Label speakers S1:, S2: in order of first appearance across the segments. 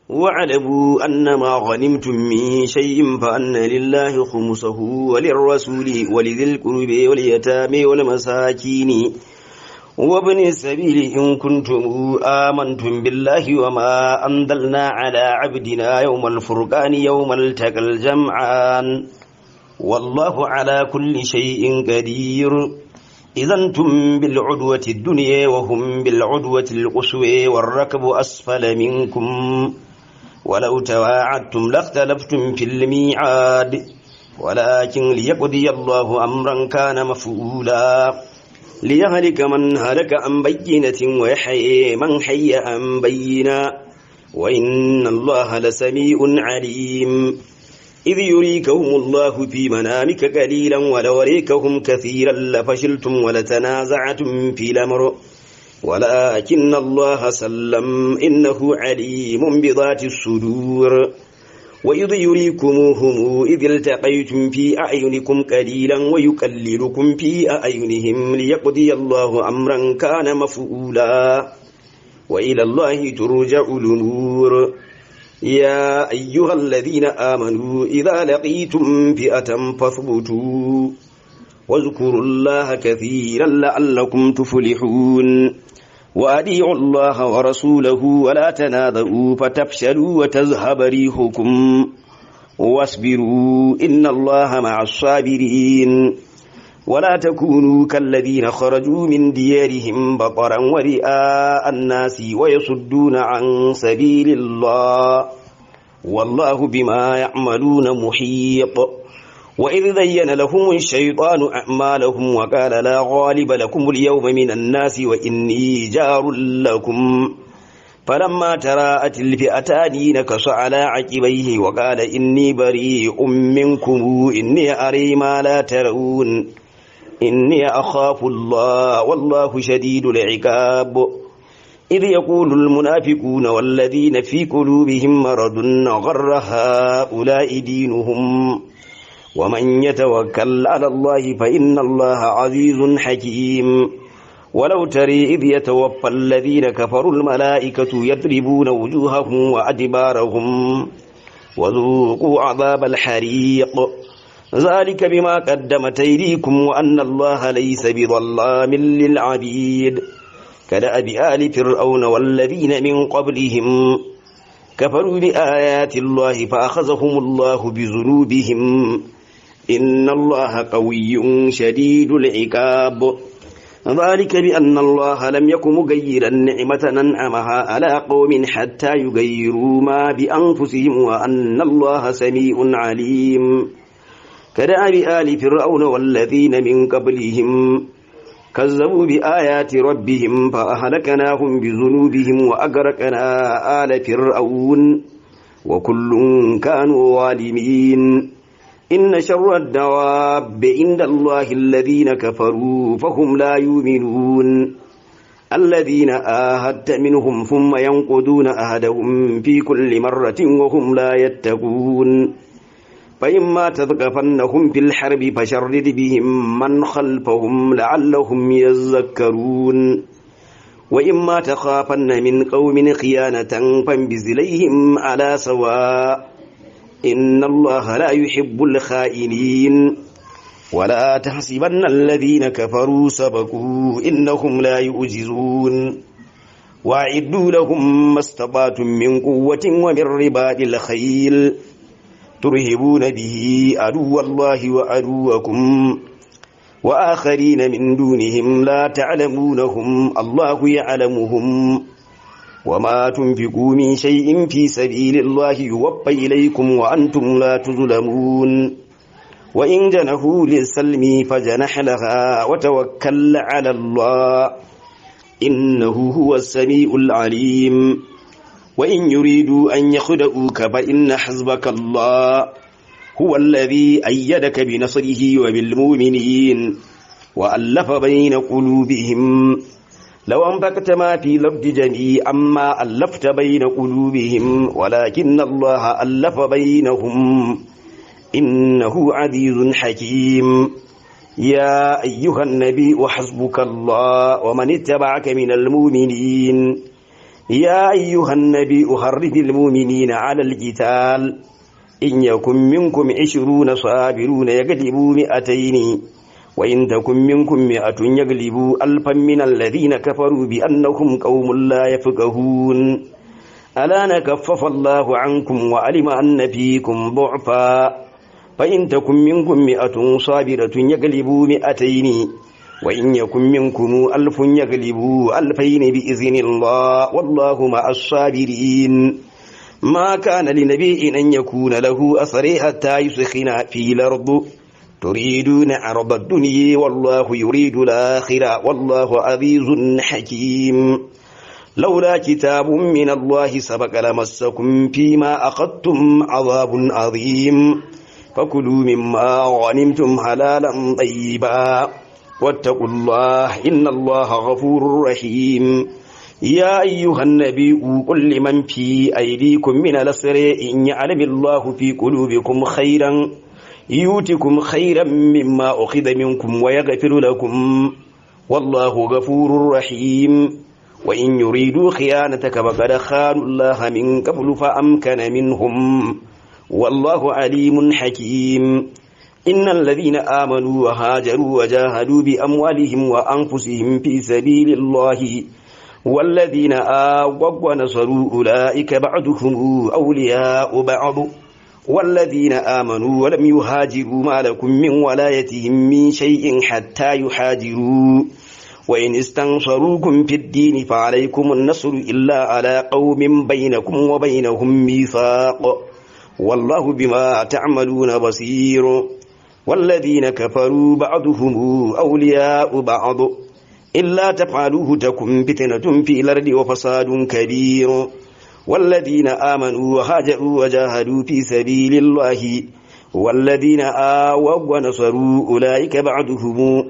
S1: واعلموا أنما غنمتم من شيء فأن لله خمسه وللرسول ولذي القرب واليتامى والمساكين وابن السبيل إن كنتم آمنتم بالله وما أنزلنا على عبدنا يوم الفرقان يوم التقى الجمعان والله على كل شيء قدير إذا أنتم بالعدوة الدنيا وهم بالعدوة القصوى والركب أسفل منكم ولو تواعدتم لاختلفتم في الميعاد ولكن ليقضي الله أمرا كان مفعولا ليهلك من هلك عن بينة ويحيي من حي عن بينة وإن الله لسميع عليم إذ يريكهم الله في منامك قليلا ولوريكهم كثيرا لفشلتم ولتنازعتم في الأمر ولكن الله سلم إنه عليم بذات الصدور وإذ يريكموهم إذ التقيتم في أعينكم قليلا ويقللكم في أعينهم ليقضي الله أمرا كان مفعولا وإلى الله ترجع الأمور يا أيها الذين آمنوا إذا لقيتم فئة فاثبتوا واذكروا الله كثيرا لعلكم تفلحون وأطيعوا الله ورسوله ولا تنازعوا فتفشلوا وتذهب ريحكم واصبروا إن الله مع الصابرين ولا تكونوا كالذين خرجوا من ديارهم بطرا ورئاء الناس ويصدون عن سبيل الله والله بما يعملون محيط وإذ زين لهم الشيطان أعمالهم وقال لا غالب لكم اليوم من الناس وإني جار لكم فلما تراءت الفئتان نكص على عقبيه وقال إني بريء منكم إني أري ما لا ترون إني أخاف الله والله شديد العقاب إذ يقول المنافقون والذين في قلوبهم مرض غر هؤلاء دينهم ومن يتوكل على الله فإن الله عزيز حكيم ولو تري إذ يتوفى الذين كفروا الملائكة يضربون وجوههم وأدبارهم وذوقوا عذاب الحريق ذلك بما قدمت أيديكم وأن الله ليس بظلام للعبيد كدأب آل فرعون والذين من قبلهم كفروا بآيات الله فأخذهم الله بذنوبهم إن الله قوي شديد العقاب ذلك بأن الله لم يكن مغيرا نعمة أنعمها على قوم حتى يغيروا ما بأنفسهم وأن الله سميع عليم كدأب آل فرعون والذين من قبلهم كذبوا بآيات ربهم فأهلكناهم بذنوبهم وأغرقنا آل فرعون وكل كانوا ظالمين إن شر الدواب عند الله الذين كفروا فهم لا يؤمنون الذين آهدت منهم ثم ينقضون عهدهم في كل مرة وهم لا يتقون فإما تثقفنهم في الحرب فشرد بهم من خلفهم لعلهم يذكرون وإما تخافن من قوم خيانة فانبذ إليهم على سواء إن الله لا يحب الخائنين ولا تحسبن الذين كفروا سبقوا إنهم لا يعجزون وأعدوا لهم ما استطعتم من قوة ومن رباط الخيل ترهبون به عدو الله وعدوكم وآخرين من دونهم لا تعلمونهم الله يعلمهم وما تنفقوا من شيء في سبيل الله يوفى إليكم وأنتم لا تظلمون وإن جنحوا للسلم فجنح لها وتوكل على الله إنه هو السميع العليم وإن يريدوا أن يخدعوك فإن حسبك الله هو الذي أيدك بنصره وبالمؤمنين وألف بين قلوبهم لو أنفقت ما في الأرض جميعا ما ألفت بين قلوبهم ولكن الله ألف بينهم إنه عزيز حكيم يا أيها النبي حسبك الله ومن اتبعك من المؤمنين يا أيها النبي حرض المؤمنين على القتال إن يكن منكم 20 صابرون يغلبوا 200 وإن تكن منكم 100 يغلبوا 1000 من الذين كفروا بأنهم قوم لا يفقهون ألا نكفف الله عنكم وعلم أن فيكم ضعفا فإن تكن منكم 100 صابرة يغلبوا 200 وإن يكن منكم 1000 يغلبوا 2000 بإذن الله والله مع الصابرين ما كان لنبي أن يكون له أثر حتى يسخن في الأرض تريدون عرض الدنيا والله يريد الآخرة والله عزيز حكيم لولا كتاب من الله سبق لمسكم فيما أخذتم عذاب عظيم فكلوا مما غنمتم حلالا طيبا واتقوا الله إن الله غفور رحيم يا أيها النبي قل لمن في أيديكم من الأسر إن يعلم الله في قلوبكم خيرا يؤتكم خيرا مما أخذ منكم ويغفر لكم والله غفور رحيم وإن يريدوا خيانتك فقد خانوا الله من قبل فأمكن منهم والله عليم حكيم إن الذين آمنوا وهاجروا وجاهدوا بأموالهم وأنفسهم في سبيل الله والذين آووا ونصروا أولئك بعضهم أولياء بعض والذين آمنوا ولم يهاجروا ما لكم من ولايتهم من شيء حتى يهاجروا وإن استنصروكم في الدين فعليكم النصر إلا على قوم بينكم وبينهم ميثاق والله بما تعملون بصير والذين كفروا بعضهم أولياء بعض إلا تفعلوه تكن فتنة في الأرض وفساد كبير والذين آمنوا وهاجروا وجاهدوا في سبيل الله والذين آووا ونصروا أولئك بعضهم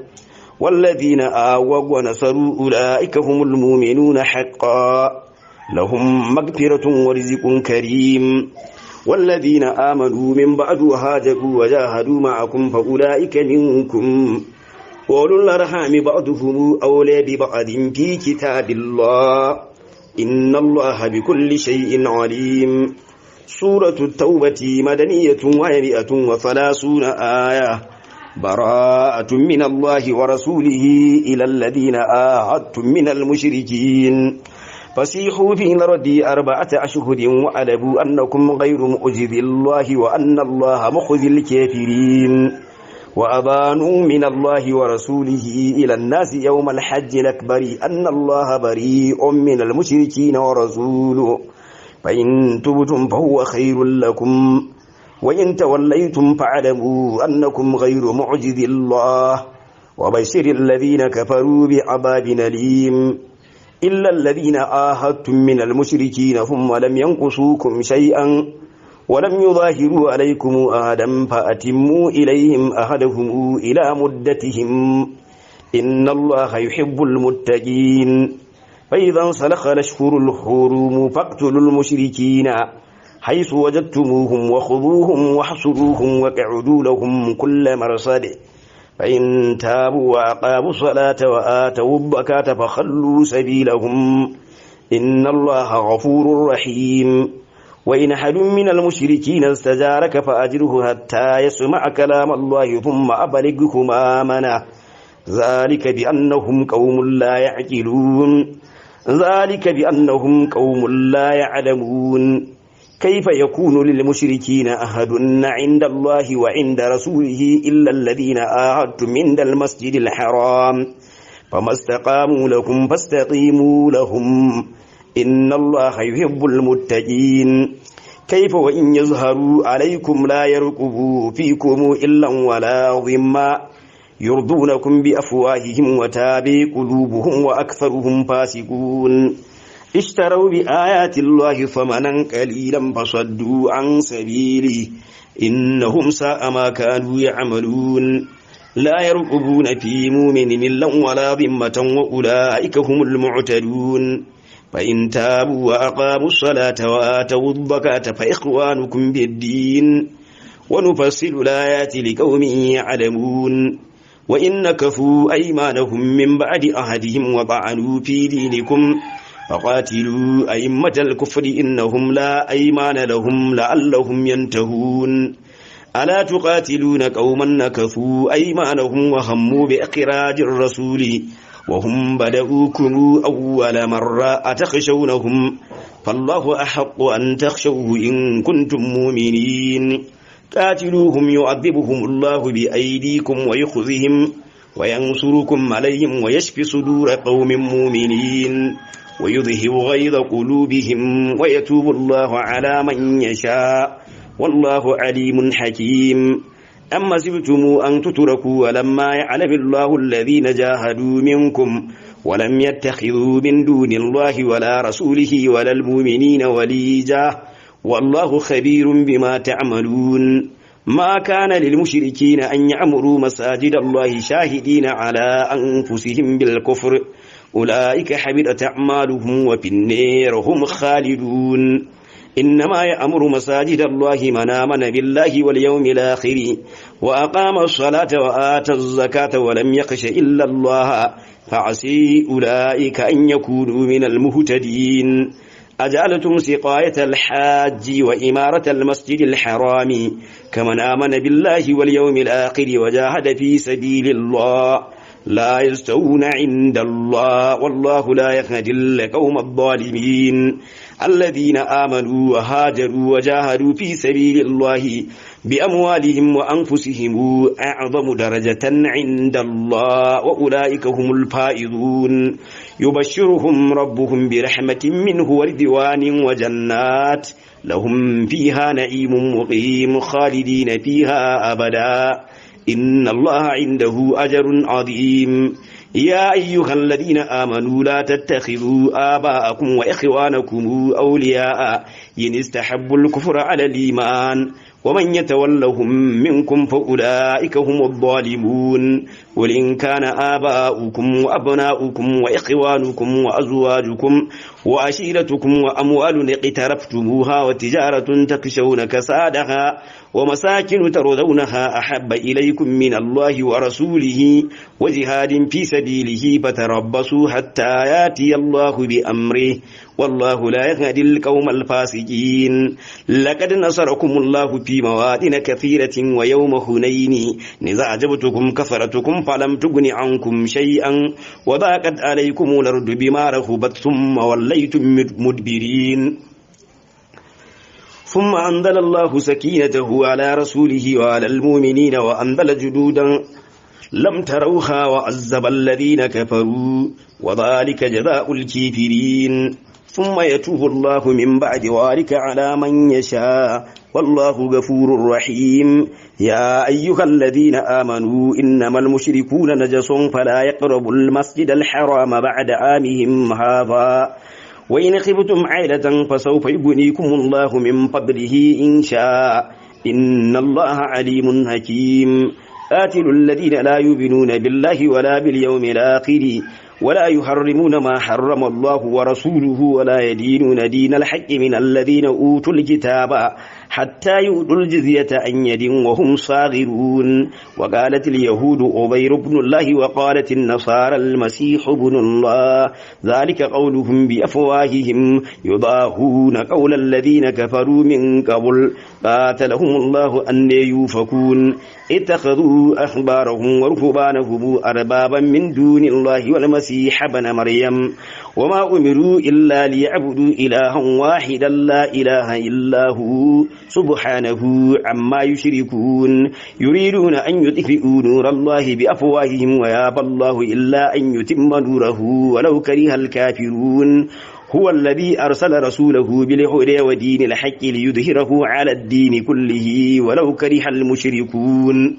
S1: والذين آووا ونصروا أولئك هم المؤمنون حقا لهم مغفرة ورزق كريم والذين آمنوا من بعد وهاجروا وجاهدوا معكم فأولئك منكم وأولو الأرحام بعضهم أولى ببعض في كتاب الله إن الله بكل شيء عليم سورة التوبة مدنية 130 آية براءة من الله ورسوله إلى الذين آهدتم من المشركين فسيحوا في الأرض 4 أشهر واعلموا أنكم غير معجز الله وأن الله مخزي الكافرين وأذان من الله ورسوله إلى الناس يوم الحج الأكبر أن الله بريء من المشركين ورسوله فإن تبتم فهو خير لكم وإن توليتم فاعلموا أنكم غير معجز الله وبشر الذين كفروا بعذاب أليم إلا الذين آهدتم من المشركين ثم لم ينقصوكم شيئا ولم يظاهروا عليكم أحدا فأتموا إليهم أحدهم إلى مدتهم إن الله يحب المتقين فإذا انسلخ الأشهر الحرم فاقتلوا المشركين حيث وجدتموهم وخذوهم واحصروهم واقعدوا لهم كل مرصد فإن تابوا وأقاموا الصلاة وآتوا الزكاة فخلوا سبيلهم إن الله غفور رحيم وإن أحد من المشركين استجارك فأجره حتى يسمع كلام الله ثم أبلغه مأمنه ذلك بأنهم قوم لا يعقلون ذلك بأنهم قوم لا يعلمون كيف يكون للمشركين أحد عند الله وعند رسوله إلا الذين آهدتم عند المسجد الحرام فما استقاموا لكم فاستقيموا لهم إن الله يحب المتقين كيف وإن يظهروا عليكم لا يرقبوا فيكم إلا ولا ذمة يرضونكم بأفواههم وتابي قلوبهم وأكثرهم فاسقون اشتروا بآيات الله ثمنا قليلا فصدوا عن سبيله إنهم ساء ما كانوا يعملون لا يرقبون في مؤمن إلا ولا ذمة وأولئك هم المعتدون فإن تابوا وأقاموا الصلاة وآتوا الزكاة فإخوانكم بالدين ونفصل الآيات لقوم يعلمون وإن نكثوا أيمانهم من بعد عهدهم وطعنوا في دينكم فقاتلوا أئمة الكفر إنهم لا أيمان لهم لعلهم ينتهون ألا تقاتلون قوما نكثوا أيمانهم وهموا بإخراج الرسول وهم بدؤوكم أول مرة أتخشونهم فالله أحق أن تخشوه إن كنتم مؤمنين قاتلوهم يعذبهم الله بأيديكم ويخذهم وينصركم عليهم ويشفي صدور قوم مؤمنين ويذهب غيظ قلوبهم ويتوب الله على من يشاء والله عليم حكيم أما سبتم أن تتركوا ولما يعلم الله الذين جاهدوا منكم ولم يتخذوا من دون الله ولا رسوله ولا المؤمنين وليجا والله خبير بما تعملون ما كان للمشركين أن يعمروا مساجد الله شاهدين على أنفسهم بالكفر أولئك حبطت أعمالهم وفي النار هم خالدون إنما يأمر مساجد الله من آمن بالله واليوم الآخر وأقام الصلاة وآتى الزكاة ولم يخش إلا الله فعسي أولئك أن يكونوا من المهتدين أجعلتم سقاية الحاج وإمارة المسجد الحرام كمن آمن بالله واليوم الآخر وجاهد في سبيل الله لا يستوون عند الله والله لا يهدي القوم الظالمين الذين آمنوا وهاجروا وجاهدوا في سبيل الله بأموالهم وأنفسهم أعظم درجة عند الله وأولئك هم الفائزون يبشرهم ربهم برحمة منه ورضوان وجنات لهم فيها نعيم مقيم خالدين فيها أبدا إن الله عنده أجر عظيم يا أيها الذين آمنوا لا تتخذوا آباءكم وإخوانكم أولياء إن استحبوا الكفر على الإيمان ومن يتولهم منكم فأولئك هم الظالمون قل إن كان آباؤكم وأبناؤكم وإخوانكم وأزواجكم وعشيرتكم وأموال اقترفتموها وتجارة تخشون كسادها ومساكن ترضونها أحب إليكم من الله ورسوله وجهاد في سبيله فتربصوا حتى يأتي الله بأمره والله لا يهدي القوم الفاسقين لقد نصركم الله في مواطن كثيرة ويوم هنين إذ أعجبتكم كثرتكم فلم تغن عنكم شيئا وضاقت عليكم الأرض بما رحبت ثم وليتم مدبرين ثم أنزل الله سكينته على رسوله وعلى المؤمنين وأنزل جنودا لم تروها وعذب الذين كفروا وذلك جزاء الكافرين ثم يتوب الله من بعد ذلك على من يشاء والله غفور رحيم يا أيها الذين آمنوا إنما المشركون نجس فلا يقربوا المسجد الحرام بعد عامهم هذا وإن خفتم عيلة فسوف يغنيكم الله من فضله إن شاء إن الله عليم حكيم قاتلوا الذين لا يؤمنون بالله ولا باليوم الآخر ولا يحرمون ما حرم الله ورسوله ولا يدينون دين الحق من الذين أوتوا الكتاب حتى يؤتوا الجزية عن يد وهم صاغرون وقالت اليهود عزير بن الله وقالت النصارى المسيح ابن الله ذلك قولهم بأفواههم يضاهون قول الذين كفروا من قبل قاتلهم الله أن يوفكون اتخذوا أحبارهم ورهبانهم أربابا من دون الله والمسيح ابن مريم وما أمروا إلا ليعبدوا إلها واحدا لا إله إلا هو سبحانه عما يشركون يريدون أن يطفئوا نور الله بأفواههم ويابى الله إلا أن يتم نوره ولو كره الكافرون هو الذي أرسل رسوله بالهدى ودين الحق ليظهره على الدين كله ولو كره المشركون